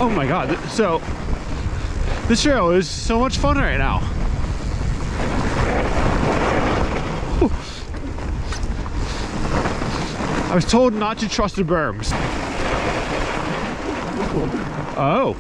Oh my god, so this trail is so much fun right now. Whew. I was told not to trust the berms. Oh.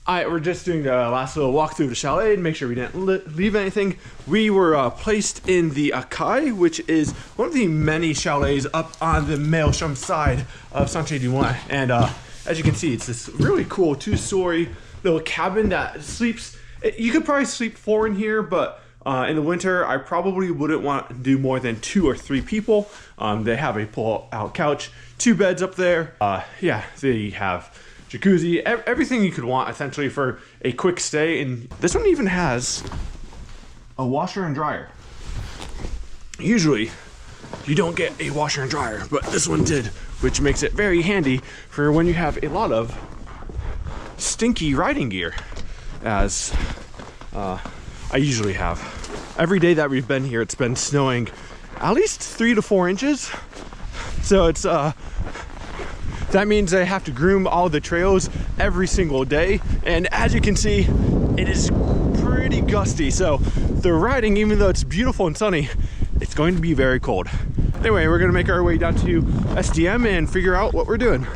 Alright, we're just doing the last little walk through the chalet to make sure we didn't leave anything. We were placed in the Akai, which is one of the many chalets up on the Maelstrom side of Saint-Jean-du-Moulin. And as you can see, it's this really cool 2-story little cabin that sleeps. You could probably sleep 4 in here, but in the winter, I probably wouldn't want to do more than 2 or 3 people. They have a pull-out couch, 2 beds up there. Yeah, they have jacuzzi, everything you could want essentially for a quick stay. And this one even has a washer and dryer. Usually you don't get a washer and dryer, but this one did, which makes it very handy for when you have a lot of stinky riding gear, as I usually have. Every day that we've been here, it's been snowing at least 3 to 4 inches. So it's that means I have to groom all the trails every single day. And as you can see, it is pretty gusty. So the riding, even though it's beautiful and sunny, it's going to be very cold. Anyway, we're gonna make our way down to SDM and figure out what we're doing.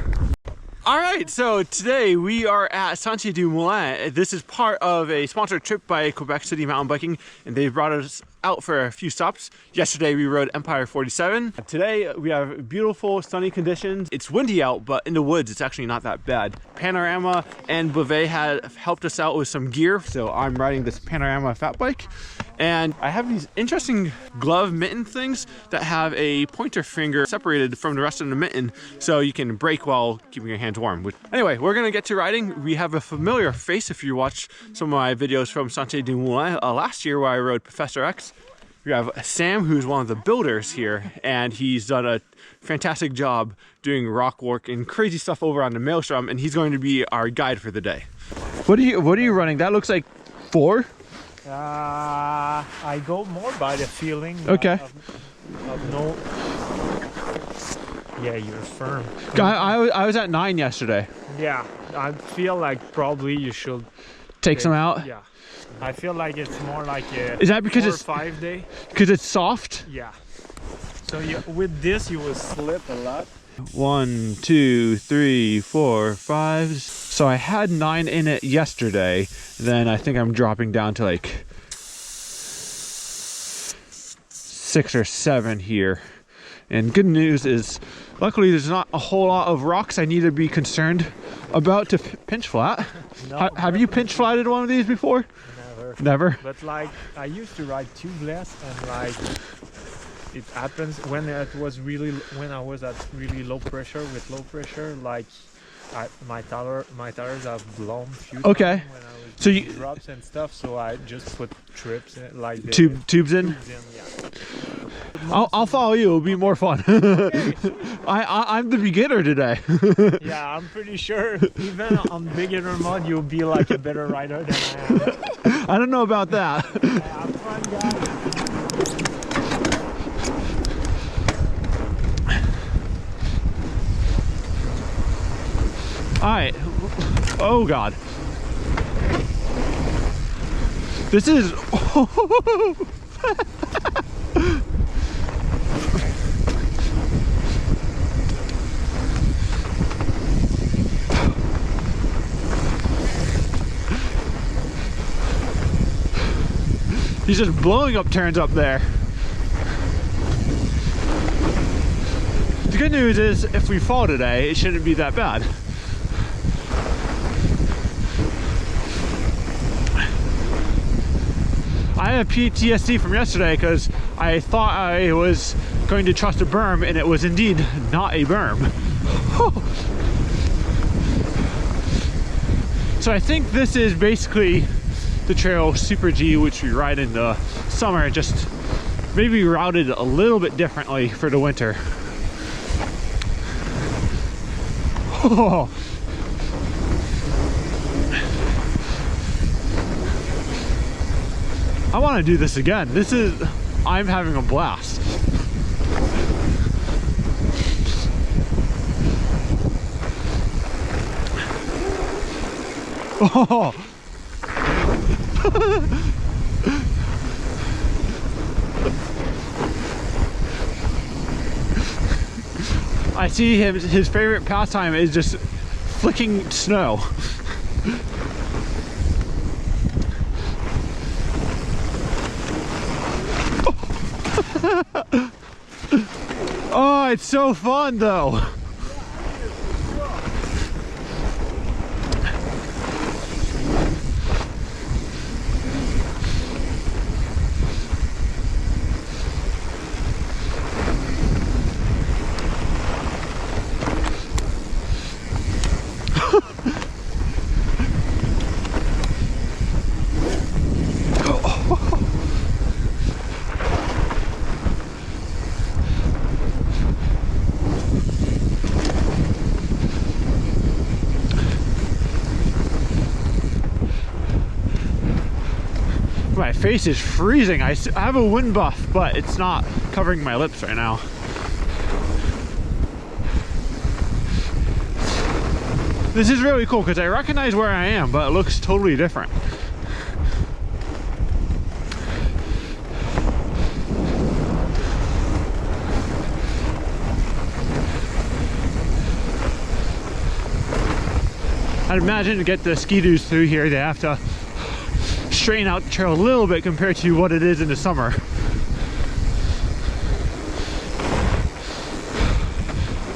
All right, so today we are at Saint-Jean-du-Moulin. This is part of a sponsored trip by Quebec City Mountain Biking, and they brought us out for a few stops. Yesterday we rode Empire 47. Today we have beautiful sunny conditions. It's windy out, but in the woods it's actually not that bad. Panorama and Beauvais had helped us out with some gear, so I'm riding this Panorama Fatbike. And I have these interesting glove mitten things that have a pointer finger separated from the rest of the mitten, so you can brake while keeping your hands warm. Anyway, we're gonna get to riding. We have a familiar face if you watched some of my videos from Saint-Jean-du-Moulin last year where I rode Professor X. We have Sam, who's one of the builders here, and he's done a fantastic job doing rock work and crazy stuff over on the Maelstrom, and he's going to be our guide for the day. What are you running? That looks like 4? I go more by the feeling. Okay. Of no. Yeah, you're firm. I was at 9 yesterday. Yeah, I feel like probably you should take some out. Yeah, I feel like it's more like a. Is that because 4 or it's 5 day? Because it's soft. Yeah. So with this you will slip a lot. 1, 2, 3, 4, 5. So I had 9 in it yesterday. Then I think I'm dropping down to like 6 or 7 here. And good news is, luckily there's not a whole lot of rocks I need to be concerned about to pinch flat. No, have you pinch flatted one of these before? Never. But like I used to ride tubeless, and like it happens when I was at really low pressure with low pressure, like my tires have blown few times when I was so you drops and stuff, so I just put trips in, like the tubes in. Yeah. I'll follow you. It'll be more fun. I'm the beginner today. Yeah, I'm pretty sure even on beginner mode you'll be like a better rider than I am. I don't know about that. Yeah, I'm fun guy. All right. Oh God. This is. He's just blowing up turns up there. The good news is, if we fall today, it shouldn't be that bad. I have PTSD from yesterday because I thought I was going to trust a berm, and it was indeed not a berm. So I think this is basically the trail Super G, which we ride in the summer, just maybe routed a little bit differently for the winter. I want to do this again. I'm having a blast. Oh. I see his favorite pastime is just flicking snow. Oh, it's so fun though. My face is freezing. I have a wind buff, but it's not covering my lips right now. This is really cool because I recognize where I am, but it looks totally different. I'd imagine to get the ski-doos through here, they have to straighten out the trail a little bit compared to what it is in the summer.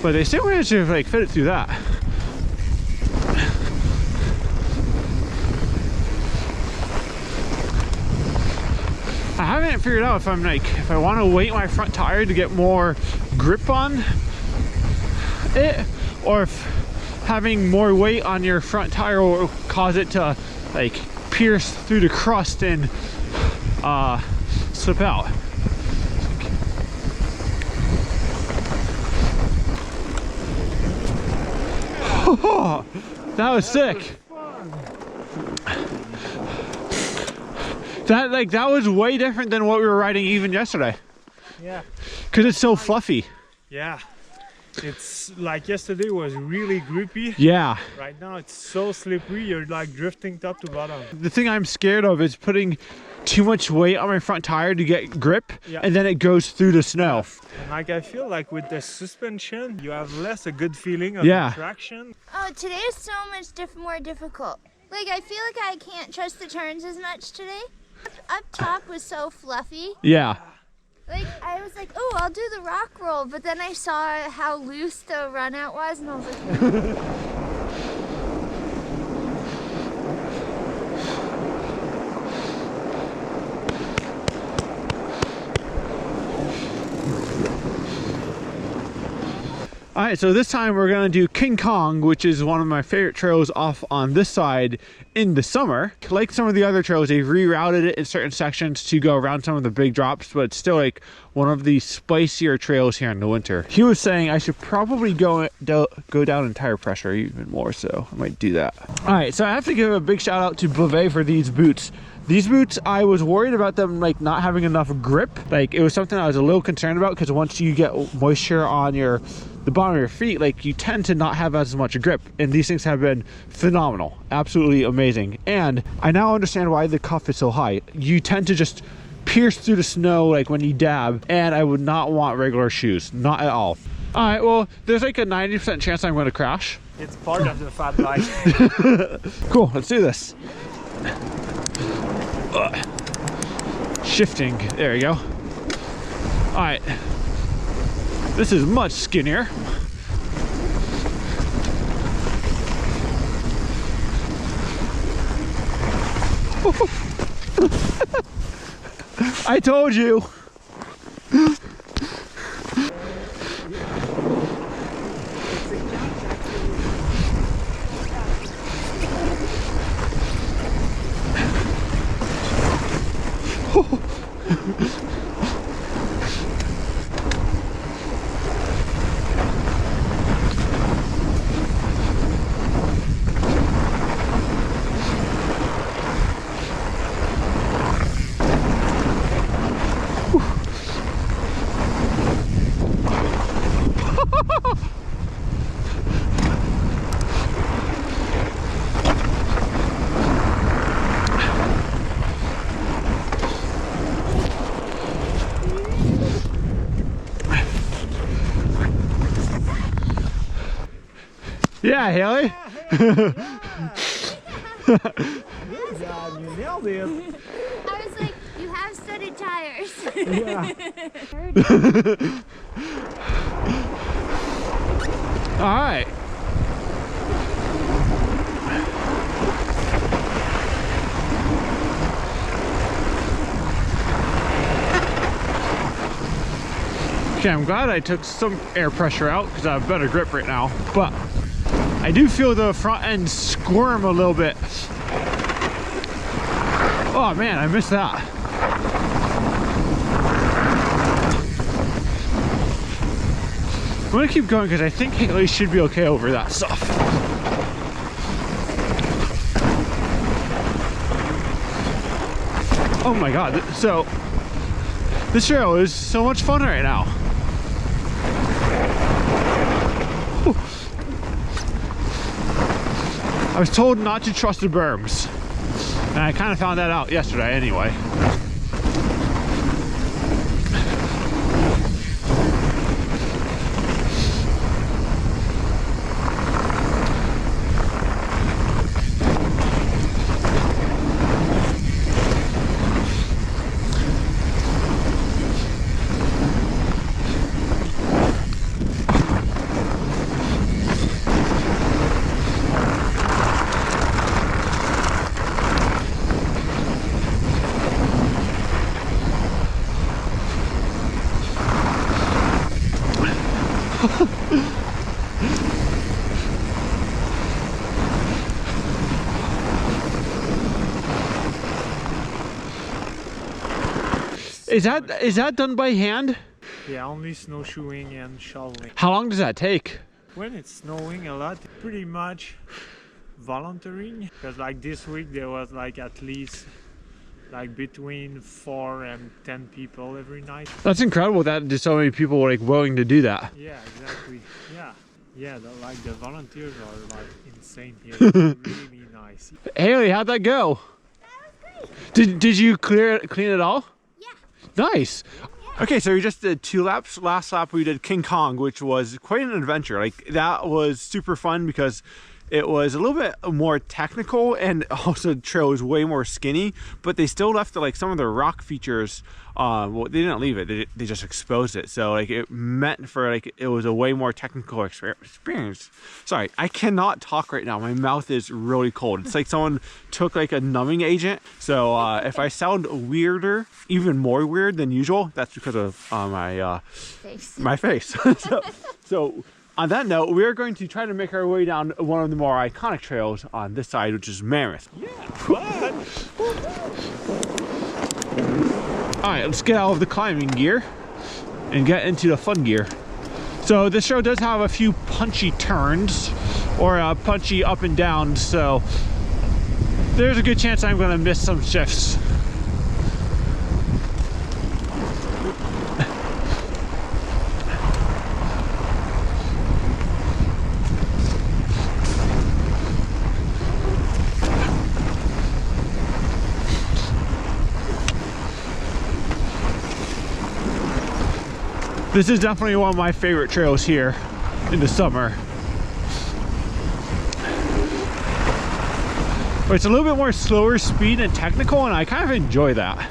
But they still managed to like fit it through that. I haven't figured out if I want to weight my front tire to get more grip on it, or if having more weight on your front tire will cause it to like pierce through the crust and slip out. Oh, that was sick. That was way different than what we were riding even yesterday. Yeah. Because it's so fluffy. Yeah. It's like yesterday was really grippy. Yeah. Right now it's so slippery, you're like drifting top to bottom. The thing I'm scared of is putting too much weight on my front tire to get grip, and then it goes through the snow. And like I feel like with the suspension, you have less a good feeling of the traction. Oh, today is so much more difficult. Like I feel like I can't trust the turns as much today. Up top was so fluffy. Yeah. Like I was like, oh, I'll do the rock roll, but then I saw how loose the run out was, and I was like. All right, so this time we're gonna do King Kong, which is one of my favorite trails off on this side in the summer. Like some of the other trails, they've rerouted it in certain sections to go around some of the big drops, but it's still like one of the spicier trails here in the winter. He was saying I should probably go down in tire pressure even more, so I might do that. All right, so I have to give a big shout out to Beauvais for these boots. These boots, I was worried about them like not having enough grip. Like it was something I was a little concerned about because once you get moisture on the bottom of your feet, like you tend to not have as much grip, and these things have been phenomenal, absolutely amazing. And I now understand why the cuff is so high. You tend to just pierce through the snow like when you dab, and I would not want regular shoes, not at all. All right, well, there's like a 90% chance I'm going to crash. It's part of the Fatbike. Cool, let's do this. Shifting, there we go. All right, this is much skinnier. I told you. Yeah, Haley. Good job, you nailed it. I was like, you have studded tires. Yeah. All right. Okay, I'm glad I took some air pressure out because I have better grip right now, but I do feel the front end squirm a little bit. Oh man, I missed that. I'm gonna keep going because I think Haley should be okay over that stuff. Oh my god, so this trail is so much fun right now. Whew. I was told not to trust the berms, and I kind of found that out yesterday anyway. Is that done by hand? Yeah, only snowshoeing and shoveling. How long does that take? When it's snowing a lot, pretty much volunteering. Because like this week there was like at least like between 4 and 10 people every night. That's incredible that there's so many people like willing to do that. Yeah, exactly. Yeah, like the volunteers are like insane here. It's really nice. Haley, how'd that go? That was great. Did you clean it all? Yeah. Nice. Okay, so we just did 2 laps. Last lap we did King Kong, which was quite an adventure. Like that was super fun because it was a little bit more technical, and also the trail was way more skinny, but they still left like some of the rock features. Well, they didn't leave it, they just exposed it, so like it meant for like it was a way more technical experience. Sorry, I cannot talk right now, my mouth is really cold. It's like someone took like a numbing agent, so if I sound weirder, even more weird than usual, that's because of my face. So on that note, we are going to try to make our way down one of the more iconic trails on this side, which is Mammoth. Yeah, fun! Alright, let's get out of the climbing gear and get into the fun gear. So this trail does have a few punchy turns, or punchy up and down, so there's a good chance I'm going to miss some shifts. This is definitely one of my favorite trails here in the summer. But it's a little bit more slower speed and technical, and I kind of enjoy that.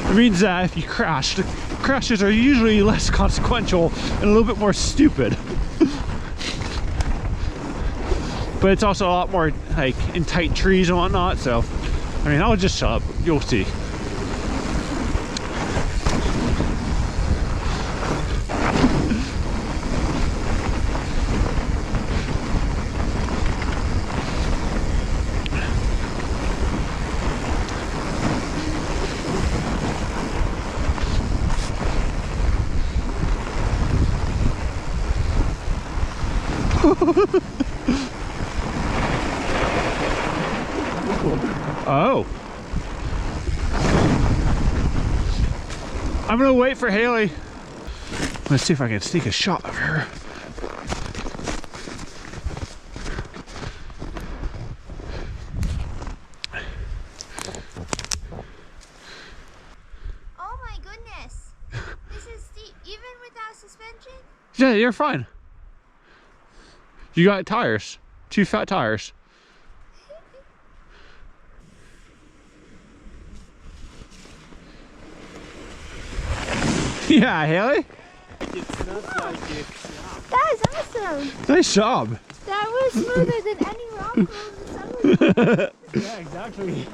It means that if you crash, the crashes are usually less consequential and a little bit more stupid. But it's also a lot more like in tight trees and whatnot, so I mean, I'll just shut up, you'll see. Oh. I'm gonna wait for Haley. Let's see if I can sneak a shot of her. Oh my goodness. Yeah, you're fine. You got tires. 2 fat tires. Yeah, Haley? It's not like it. That is awesome. Nice job. That was smoother than any rock roll that's ever. Yeah, exactly.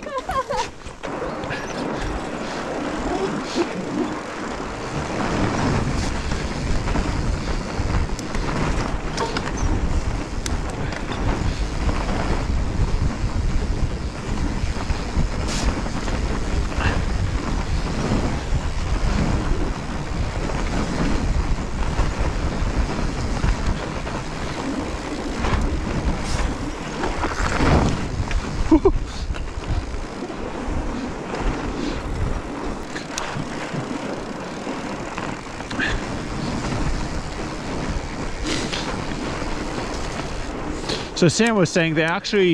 So Sam was saying they actually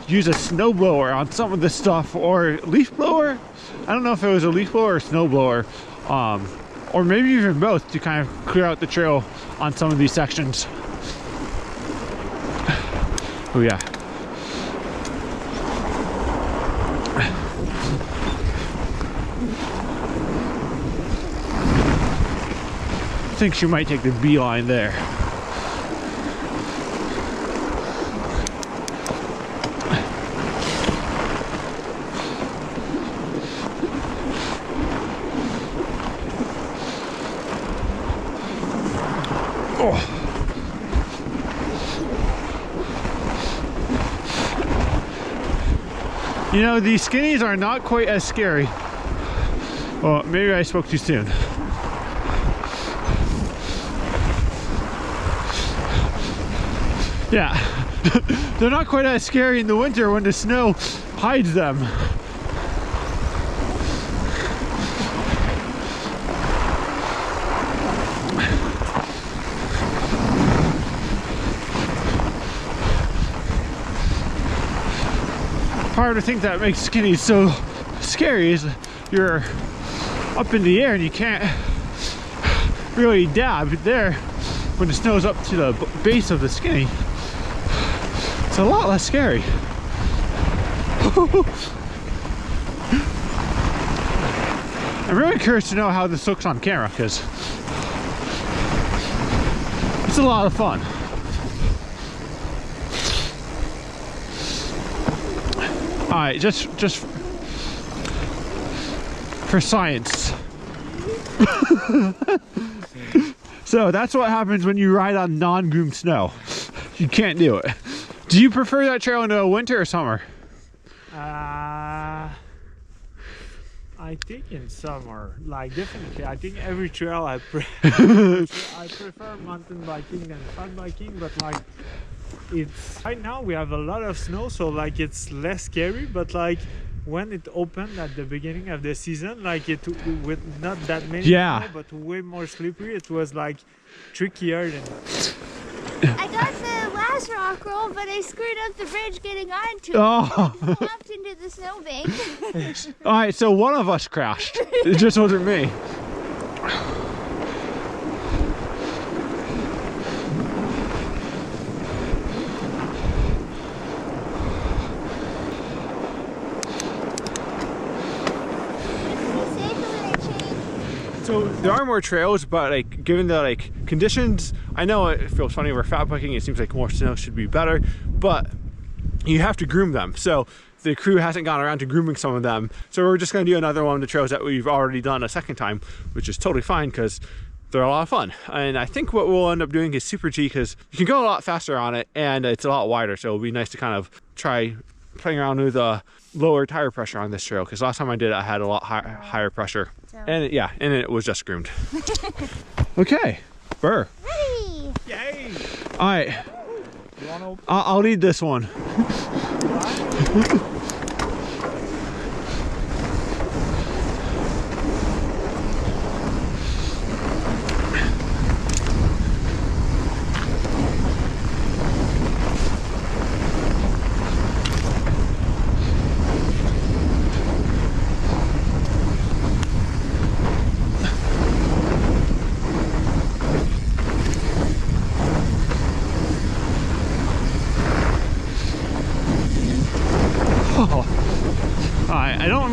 use a snowblower on some of this stuff, or leaf blower. I don't know if it was a leaf blower or snowblower, or maybe even both, to kind of clear out the trail on some of these sections. Oh yeah. I think she might take the beeline there. You know, these skinnies are not quite as scary. Well, maybe I spoke too soon. Yeah, they're not quite as scary in the winter when the snow hides them. Part of the thing that makes skinnies so scary is you're up in the air and you can't really dab there. When the snow's up to the base of the skinny, it's a lot less scary. I'm really curious to know how this looks on camera, because it's a lot of fun. All right, just for science. So that's what happens when you ride on non-groomed snow. You can't do it. Do you prefer that trail in the winter or summer? I think in summer, like definitely. I think every trail I prefer mountain biking than fat biking, but like it's right now we have a lot of snow, so like it's less scary. But like when it opened at the beginning of the season, like it with not that many snow, but way more slippery, it was like trickier than. I got the last rock roll, but I screwed up the bridge getting onto it. Oh. I flopped into the snowbank. All right, so one of us crashed. It just wasn't me. So there are more trails, but like given the like conditions, I know it feels funny. We're fat biking. It seems like more snow should be better, but you have to groom them. So the crew hasn't gone around to grooming some of them. So we're just going to do another one of the trails that we've already done a second time, which is totally fine because they're a lot of fun. And I think what we'll end up doing is Super G, because you can go a lot faster on it and it's a lot wider. So it'll be nice to kind of try playing around with lower tire pressure on this trail, because last time I did it, I had a lot higher pressure. And yeah, and it was just groomed. Okay, Burr. Ready! Yay! All right, I'll lead this one.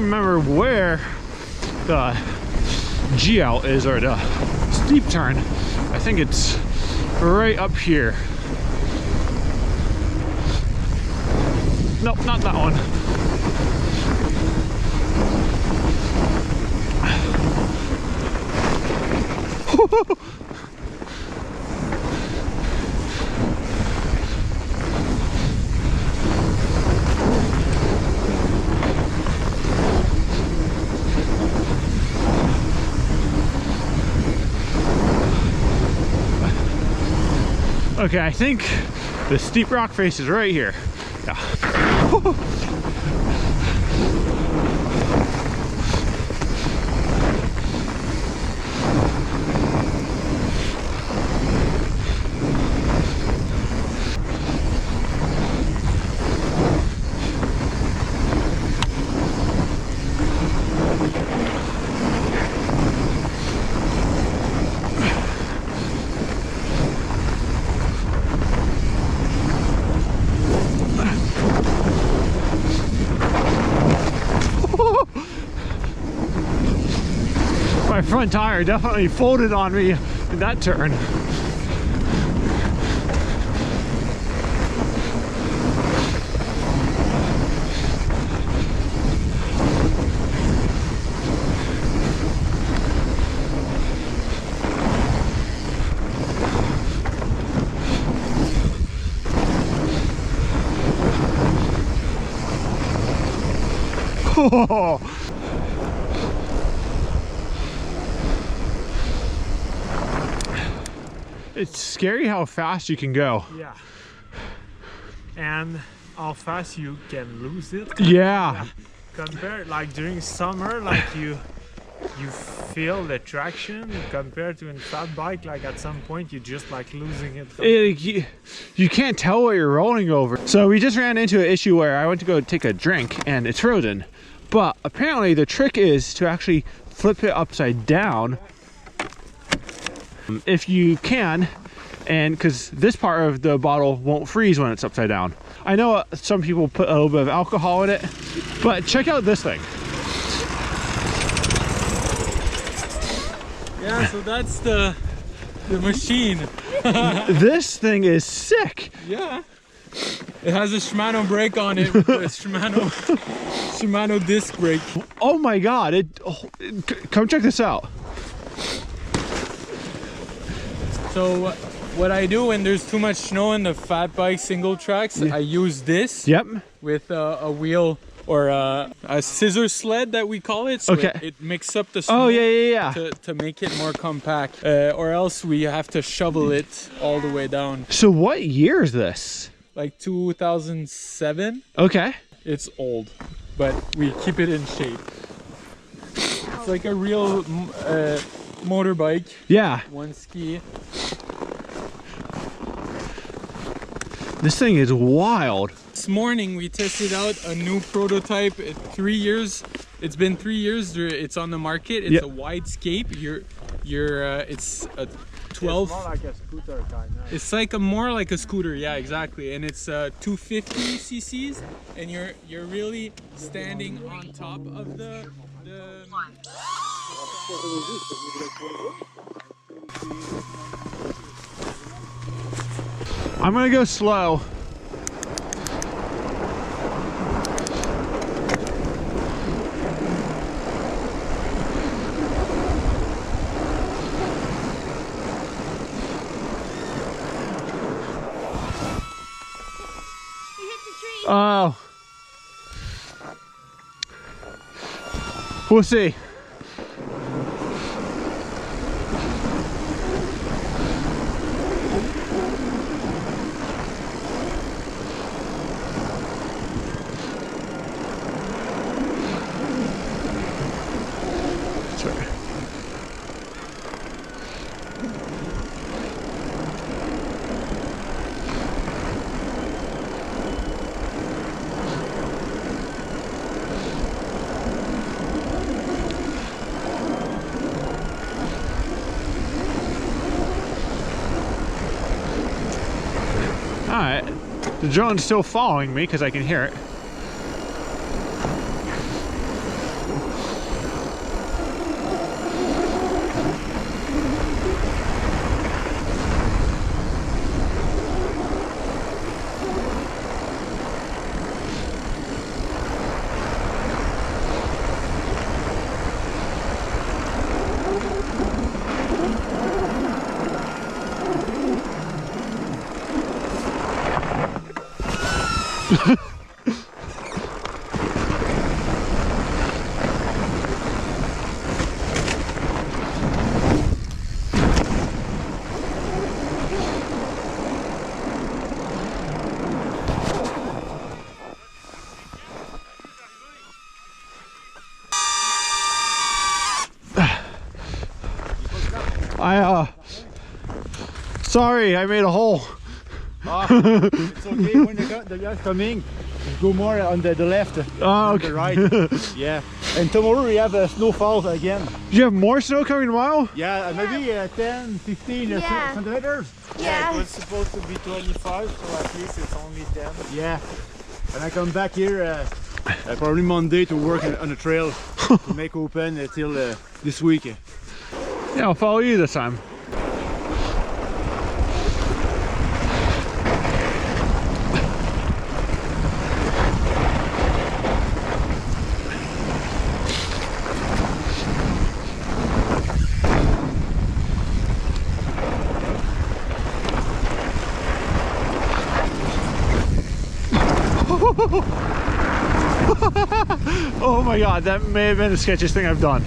don't remember where the G out is, or the steep turn. I think it's right up here. Nope, not that one. Okay, I think the steep rock face is right here. Yeah. My front tire definitely folded on me in that turn. Oh. It's scary how fast you can go. Yeah. And how fast you can lose it. Yeah. Compared, like during summer, like you feel the traction compared to in fat bike, like at some point you just like losing it. You can't tell what you're rolling over. So we just ran into an issue where I went to go take a drink and it's frozen. But apparently the trick is to actually flip it upside down if you can, and because this part of the bottle won't freeze when it's upside down. I know some people put a little bit of alcohol in it, but check out this thing. Yeah, so that's the machine. This thing is sick. Yeah. It has a Shimano brake on it, with a Shimano disc brake. Oh my god, come check this out. So what I do when there's too much snow in the fat bike single tracks, I use this with a wheel or a scissor sled that we call it. So it mixes up the snow to make it more compact. Or else we have to shovel it all the way down. So what year is this? Like 2007. Okay. It's old, but we keep it in shape. It's like a real motorbike. Yeah. One ski. This thing is wild. This morning we tested out a new prototype. 3 years. It's been 3 years. It's on the market. It's a wide scape. It's a 12. It's more like a scooter kind of. It's like more like a scooter. Yeah, exactly. And it's 250 cc's, and you're really standing on top of the. I'm gonna go slow. Oh. We'll see. Alright, the drone's still following me because I can hear it. Sorry, I made a hole. It's okay when the guy's coming. Go more on the left. Oh, okay. The right. Yeah. And tomorrow we have a snowfall again. Do you have more snow coming tomorrow? Yeah, maybe 10, 15 centimeters. Yeah. It was supposed to be 25, so at least it's only 10. Yeah. And I come back here probably Monday to work on the trail to make open till this week. Yeah, I'll follow you this time. Oh my god, that may have been the sketchiest thing I've done.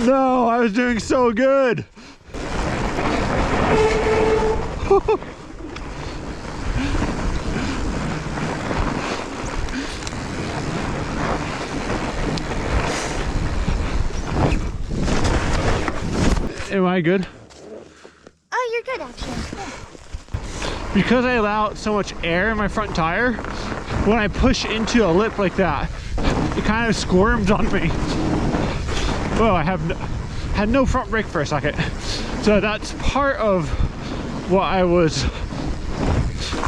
No, I was doing so good. Am I good? Oh, you're good actually. Yeah. Because I allow so much air in my front tire, when I push into a lip like that, it kind of squirms on me. Well, I had no front brake for a second. So that's part of what I was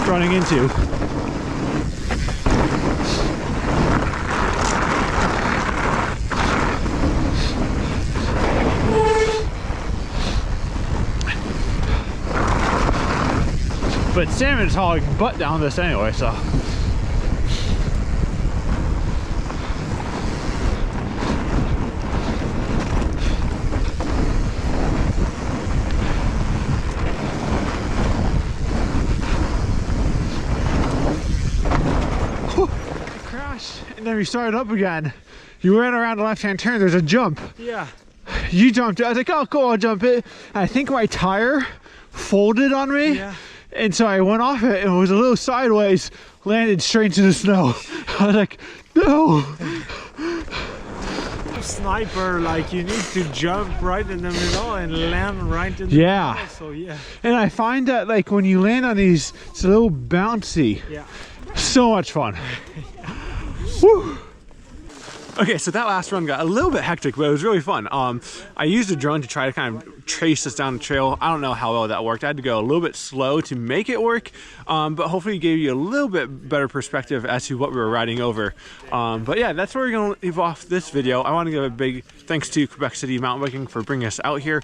running into. But salmon's hauling butt down this anyway, so. Crash, and then we started up again. You ran around the left-hand turn, there's a jump. Yeah. You jumped it, I was like, oh cool, I'll jump it. And I think my tire folded on me. Yeah. And so I went off it and it was a little sideways, landed straight into the snow. I was like, no. Sniper, like you need to jump right in the middle and land right in the middle. So yeah. And I find that like when you land on these, it's a little bouncy. Yeah. So much fun. Woo. Okay, so that last run got a little bit hectic, but it was really fun. I used a drone to try to kind of trace us down the trail. I don't know how well that worked. I had to go a little bit slow to make it work, but hopefully it gave you a little bit better perspective as to what we were riding over. But yeah, that's where we're going to leave off this video. I want to give a big thanks to Quebec City Mountain Biking for bringing us out here.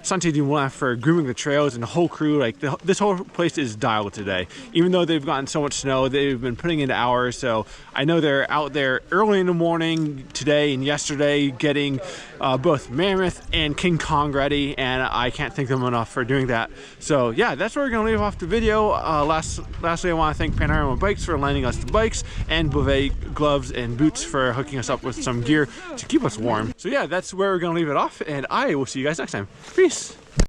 Santé Dumoulin for grooming the trails, and the whole crew. Like this whole place is dialed today. Even though they've gotten so much snow, they've been putting in hours. So I know they're out there early in the morning today and yesterday getting both Mammoth and King Kong ready, and I can't thank them enough for doing that. So yeah, that's where we're gonna leave off the video. Lastly, I want to thank Panorama Bikes for lending us the bikes, and Beauvais gloves and boots for hooking us up with some gear to keep us warm. So yeah, that's where we're gonna leave it off, and I will see you guys next time. Peace.